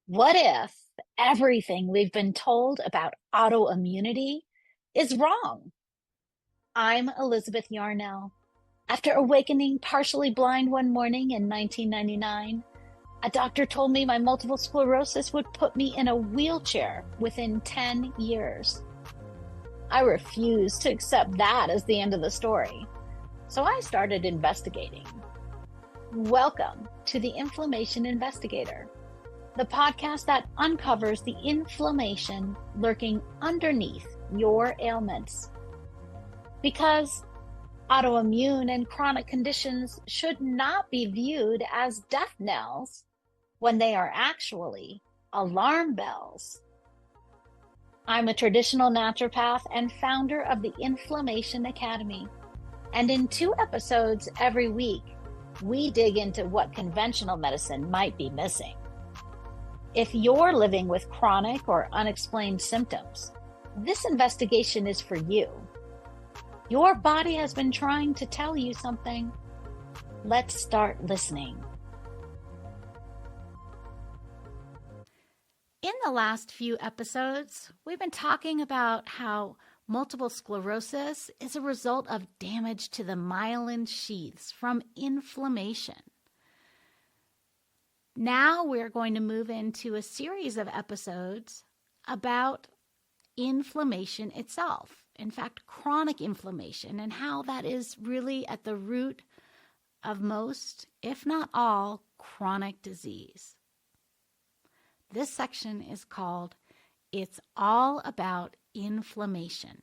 What if everything we've been told about autoimmunity is wrong? I'm Elizabeth Yarnell. After awakening partially blind one morning in 1999, a doctor told me my multiple sclerosis would put me in a wheelchair within 10 years. I refused to accept that as the end of the story, so I started investigating. Welcome to the Inflammation Investigator, the podcast that uncovers the inflammation lurking underneath your ailments. Because autoimmune and chronic conditions should not be viewed as death knells when they are actually alarm bells. I'm a traditional naturopath and founder of the Inflammation Academy. And in 2 episodes every week, we dig into what conventional medicine might be missing. If you're living with chronic or unexplained symptoms, this investigation is for you. Your body has been trying to tell you something. Let's start listening. In the last few episodes, we've been talking about how multiple sclerosis is a result of damage to the myelin sheaths from inflammation. Now we're going to move into a series of episodes about inflammation itself. In fact, chronic inflammation, and how that is really at the root of most, if not all, chronic disease. This section is called It's All About Inflammation.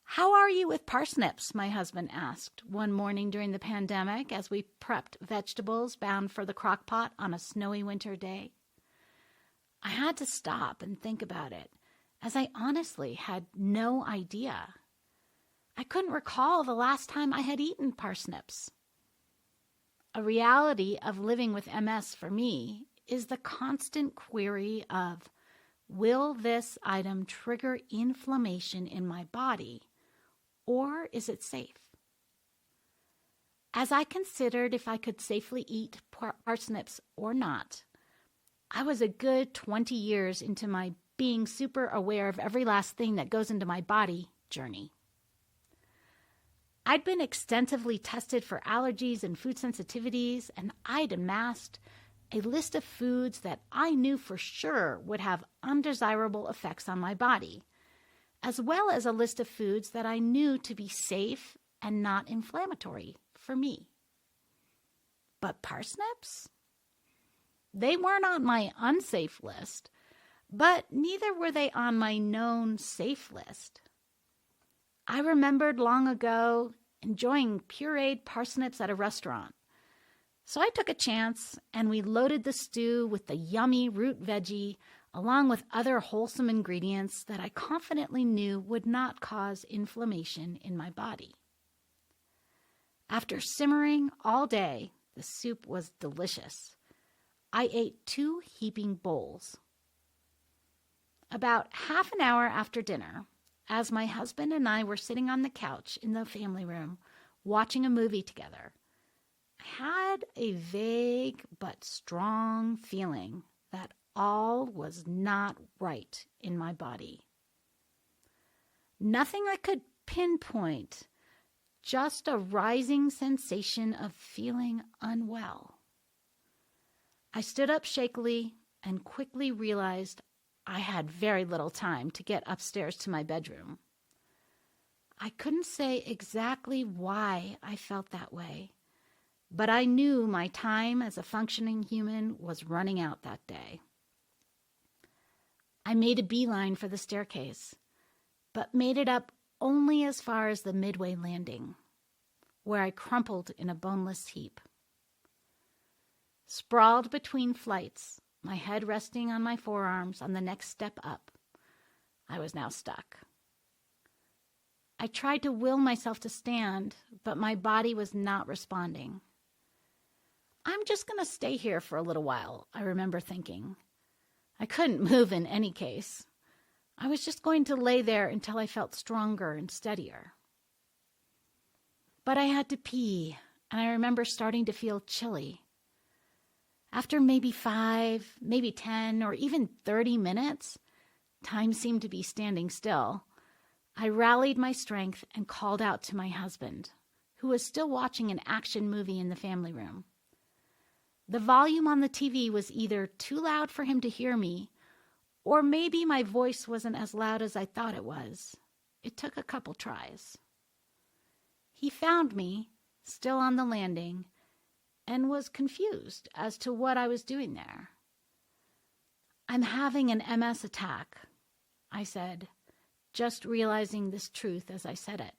"How are you with parsnips?" my husband asked one morning during the pandemic as we prepped vegetables bound for the crock pot on a snowy winter day. I had to stop and think about it, as I honestly had no idea. I couldn't recall the last time I had eaten parsnips. A reality of living with MS for me is the constant query of, will this item trigger inflammation in my body, or is it safe? As I considered if I could safely eat parsnips or not, I was a good 20 years into my being super aware of every last thing that goes into my body journey. I'd been extensively tested for allergies and food sensitivities, and I'd amassed a list of foods that I knew for sure would have undesirable effects on my body, as well as a list of foods that I knew to be safe and not inflammatory for me. But parsnips? They weren't on my unsafe list, but neither were they on my known safe list. I remembered long ago enjoying pureed parsnips at a restaurant. So I took a chance and we loaded the stew with the yummy root veggie along with other wholesome ingredients that I confidently knew would not cause inflammation in my body. After simmering all day, the soup was delicious. I ate 2 heaping bowls. About half an hour after dinner, as my husband and I were sitting on the couch in the family room watching a movie together, I had a vague but strong feeling that all was not right in my body. Nothing I could pinpoint, just a rising sensation of feeling unwell. I stood up shakily and quickly realized I had very little time to get upstairs to my bedroom. I couldn't say exactly why I felt that way, but I knew my time as a functioning human was running out that day. I made a beeline for the staircase, but made it up only as far as the midway landing, where I crumpled in a boneless heap. Sprawled between flights, my head resting on my forearms on the next step up, I was now stuck. I tried to will myself to stand, but my body was not responding. I'm just going to stay here for a little while, I remember thinking. I couldn't move in any case. I was just going to lay there until I felt stronger and steadier. But I had to pee, and I remember starting to feel chilly. After maybe 5, maybe 10, or even 30 minutes, time seemed to be standing still. I rallied my strength and called out to my husband, who was still watching an action movie in the family room. The volume on the TV was either too loud for him to hear me, or maybe my voice wasn't as loud as I thought it was. It took a couple tries. He found me, still on the landing, and was confused as to what I was doing there. "I'm having an MS attack," I said, just realizing this truth as I said it.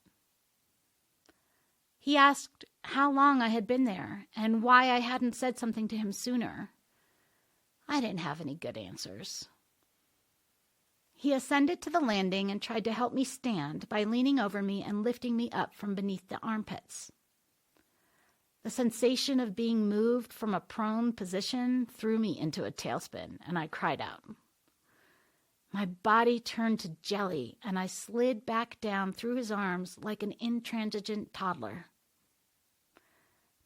He asked how long I had been there and why I hadn't said something to him sooner. I didn't have any good answers. He ascended to the landing and tried to help me stand by leaning over me and lifting me up from beneath the armpits. The sensation of being moved from a prone position threw me into a tailspin, and I cried out. My body turned to jelly, and I slid back down through his arms like an intransigent toddler.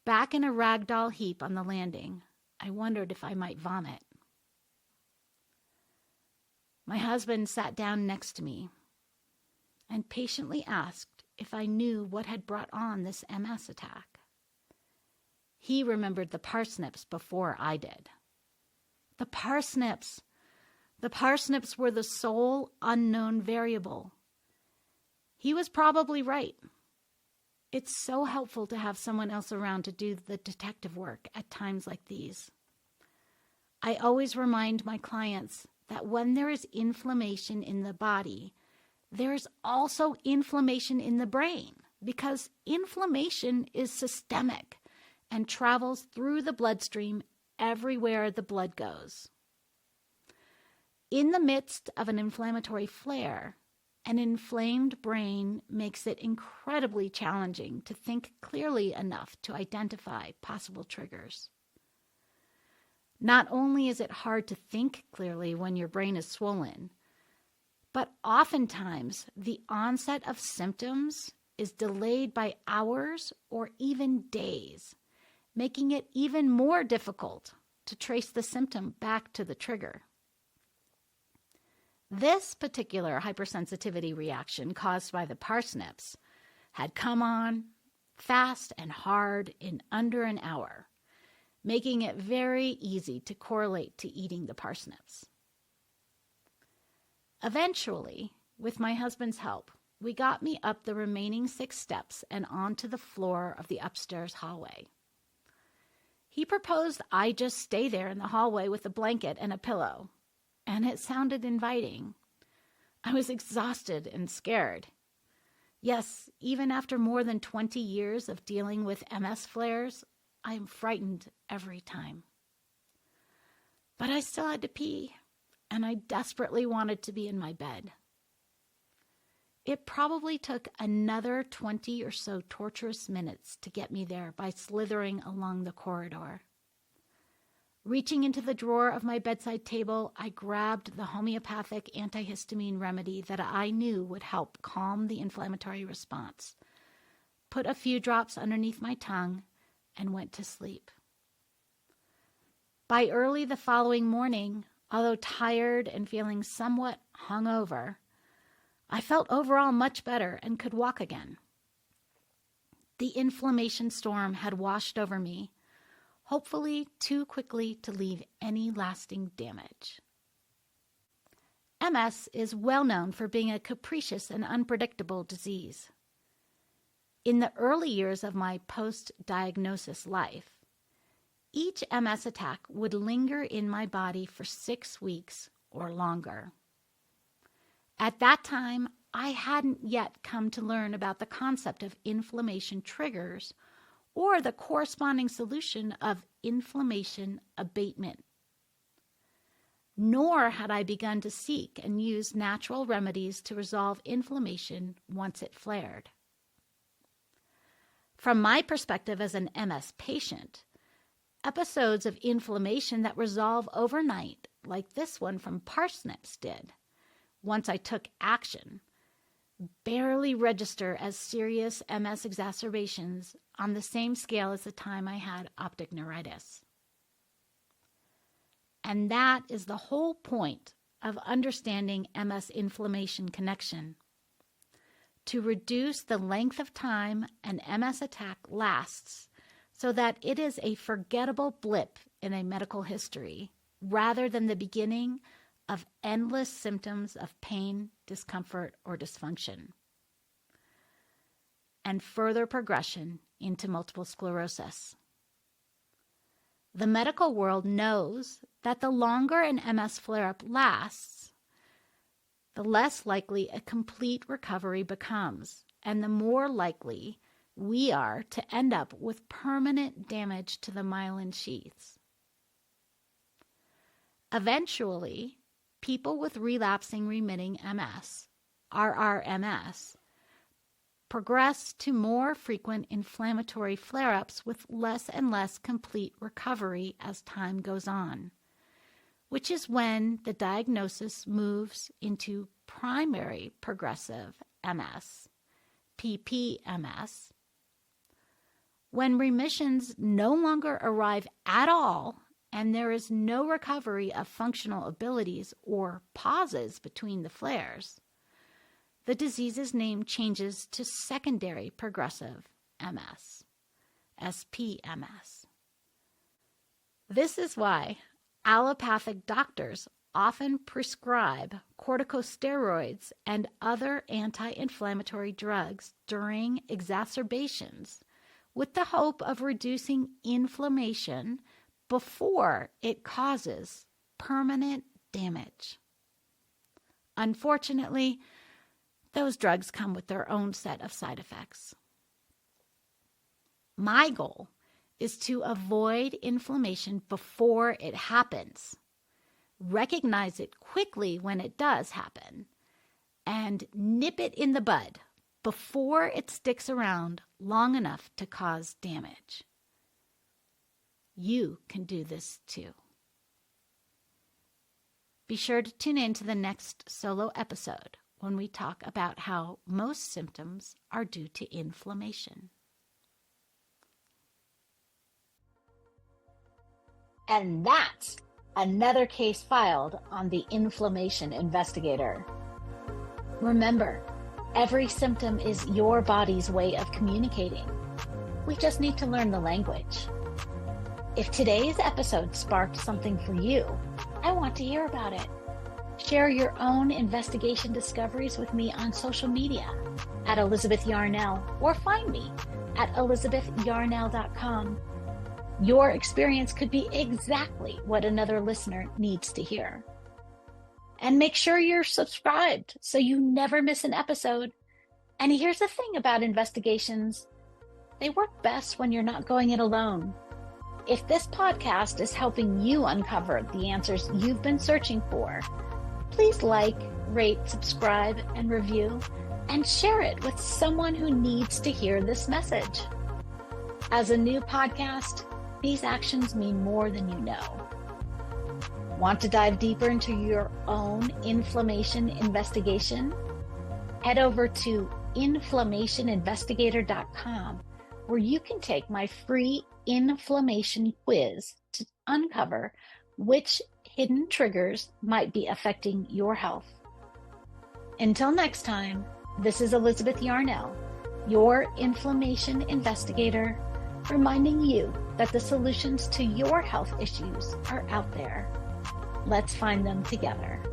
Back in a ragdoll heap on the landing, I wondered if I might vomit. My husband sat down next to me and patiently asked if I knew what had brought on this MS attack. He remembered the parsnips before I did. The parsnips! The parsnips were the sole unknown variable. He was probably right. It's so helpful to have someone else around to do the detective work at times like these. I always remind my clients that when there is inflammation in the body, there is also inflammation in the brain, because inflammation is systemic and travels through the bloodstream everywhere the blood goes. In the midst of an inflammatory flare, an inflamed brain makes it incredibly challenging to think clearly enough to identify possible triggers. Not only is it hard to think clearly when your brain is swollen, but oftentimes the onset of symptoms is delayed by hours or even days, making it even more difficult to trace the symptom back to the trigger. This particular hypersensitivity reaction caused by the parsnips had come on fast and hard in under an hour, making it very easy to correlate to eating the parsnips. Eventually, with my husband's help, we got me up the remaining 6 steps and onto the floor of the upstairs hallway. He proposed I just stay there in the hallway with a blanket and a pillow, and it sounded inviting. I was exhausted and scared. Yes, even after more than 20 years of dealing with MS flares, I am frightened every time. But I still had to pee, and I desperately wanted to be in my bed. It probably took another 20 or so torturous minutes to get me there by slithering along the corridor. Reaching into the drawer of my bedside table, I grabbed the homeopathic antihistamine remedy that I knew would help calm the inflammatory response, put a few drops underneath my tongue, and went to sleep. By early the following morning, although tired and feeling somewhat hungover, I felt overall much better and could walk again. The inflammation storm had washed over me, hopefully too quickly to leave any lasting damage. MS is well known for being a capricious and unpredictable disease. In the early years of my post-diagnosis life, each MS attack would linger in my body for 6 weeks or longer. At that time, I hadn't yet come to learn about the concept of inflammation triggers or the corresponding solution of inflammation abatement. Nor had I begun to seek and use natural remedies to resolve inflammation once it flared. From my perspective as an MS patient, episodes of inflammation that resolve overnight, like this one from Parsnips did, once I took action, barely register as serious MS exacerbations on the same scale as the time I had optic neuritis. And that is the whole point of understanding MS inflammation connection. To reduce the length of time an MS attack lasts so that it is a forgettable blip in a medical history rather than the beginning of endless symptoms of pain, discomfort, or dysfunction, and further progression into multiple sclerosis. The medical world knows that the longer an MS flare-up lasts, the less likely a complete recovery becomes, and the more likely we are to end up with permanent damage to the myelin sheaths. Eventually, people with relapsing remitting MS, RRMS, progress to more frequent inflammatory flare-ups with less and less complete recovery as time goes on, which is when the diagnosis moves into primary progressive MS, PPMS, when remissions no longer arrive at all and there is no recovery of functional abilities or pauses between the flares. The disease's name changes to secondary progressive MS, SPMS. This is why allopathic doctors often prescribe corticosteroids and other anti-inflammatory drugs during exacerbations with the hope of reducing inflammation before it causes permanent damage. Unfortunately, those drugs come with their own set of side effects. My goal is to avoid inflammation before it happens, recognize it quickly when it does happen, and nip it in the bud before it sticks around long enough to cause damage. You can do this too. Be sure to tune in to the next solo episode when we talk about how most symptoms are due to inflammation. And that's another case filed on the Inflammation Investigator. Remember, every symptom is your body's way of communicating. We just need to learn the language. If today's episode sparked something for you, I want to hear about it. Share your own investigation discoveries with me on social media at Elizabeth Yarnell, or find me at elizabethyarnell.com. Your experience could be exactly what another listener needs to hear. And make sure you're subscribed so you never miss an episode. And here's the thing about investigations. They work best when you're not going it alone. If this podcast is helping you uncover the answers you've been searching for, please like, rate, subscribe, and review, and share it with someone who needs to hear this message. As a new podcast, these actions mean more than you know. Want to dive deeper into your own inflammation investigation? Head over to inflammationinvestigator.com, where you can take my free inflammation quiz to uncover which hidden triggers might be affecting your health. Until next time, this is Elizabeth Yarnell, your inflammation investigator, reminding you that the solutions to your health issues are out there. Let's find them together.